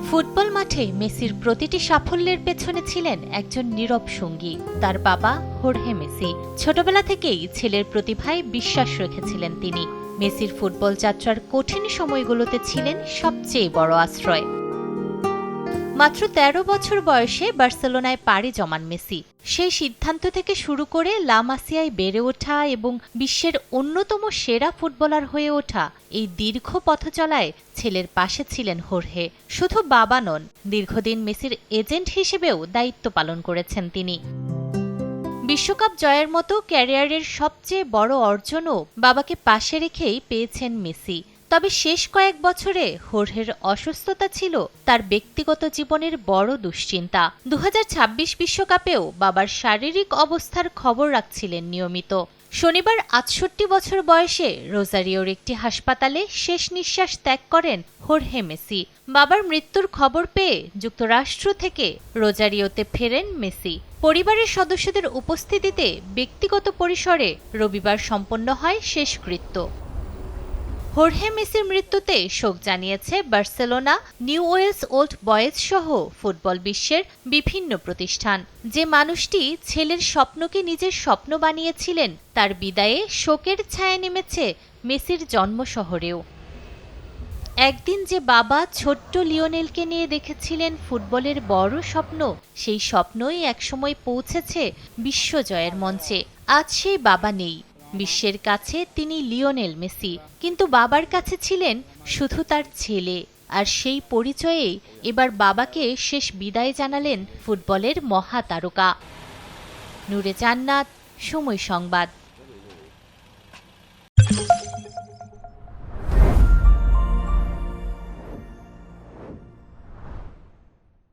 Football মাঠে মেসির প্রতিটি সাফল্যের পেছনে ছিলেন একজন নীরব সঙ্গী, তার বাবা হোর্হে মেসি। ছোটবেলা থেকেই ছেলের প্রতিভায় বিশ্বাস রেখেছিলেন তিনি। মেসির ফুটবল যাত্রার কঠিন সময়গুলোতে ছিলেন সবচেয়ে বড় আশ্রয়। মাত্র ১৩ বছর বয়সে বার্সেলোনায় পাড়ি জমান মেসি। সেই সিদ্ধান্ত থেকে শুরু করে লা মাসিয়ায় বেড়ে ওঠা এবং বিশ্বের অন্যতম সেরা ফুটবলার হয়ে ওঠা, এই দীর্ঘ পথচলায় ছেলের পাশে ছিলেন হোর্হে। শুধু বাবা নন, দীর্ঘদিন মেসির এজেন্ট হিসেবেও দায়িত্ব পালন করেছেন তিনি। বিশ্বকাপ জয়ের মতো ক্যারিয়ারের সবচেয়ে বড় অর্জনও বাবাকে পাশে রেখেই পেয়েছেন মেসি। তবে শেষ কয়েক বছরে হোর্হের অসুস্থতা ছিল তার ব্যক্তিগত জীবনের বড় দুশ্চিন্তা। ২০২৬ বিশ্বকাপেও বাবার শারীরিক অবস্থার খবর রাখছিলেন নিয়মিত। শনিবার ৬৮ বছর বয়সে রোজারিওর একটি হাসপাতালে শেষ নিঃশ্বাস ত্যাগ করেন হোর্হে মেসি। বাবার মৃত্যুর খবর পেয়ে যুক্তরাষ্ট্র থেকে রোজারিওতে ফেরেন মেসি। পরিবারের সদস্যদের উপস্থিতিতে ব্যক্তিগত পরিসরে রবিবার সম্পন্ন হয় শেষকৃত্য। হোর্হে মেসির মৃত্যুতে শোক জানিয়েছে Barcelona, Newell's old boys সহ ফুটবল বিশ্বের বিভিন্ন প্রতিষ্ঠান। যে মানুষটি ছেলের স্বপ্নকে নিজের স্বপ্ন বানিয়েছিলেন, তার বিদায়ে শোকের ছায়া নেমেছে মেসির জন্ম শহরেও। একদিন যে বাবা ছোট্ট লিওনেলকে নিয়ে দেখেছিলেন ফুটবলের বড় স্বপ্ন, সেই স্বপ্নই একসময় পৌঁছেছে বিশ্বজয়ের মঞ্চে। আজ সেই বাবা নেই। বিশ্বের কাছে তিনি লিওনেল মেসি, কিন্তু বাবার কাছে ছিলেন শুধু তার ছেলে। আর সেই পরিচয়েই এবার বাবাকে শেষ বিদায় জানালেন ফুটবলের মহাতারকা। নূরে জান্নাত, সময় সংবাদ।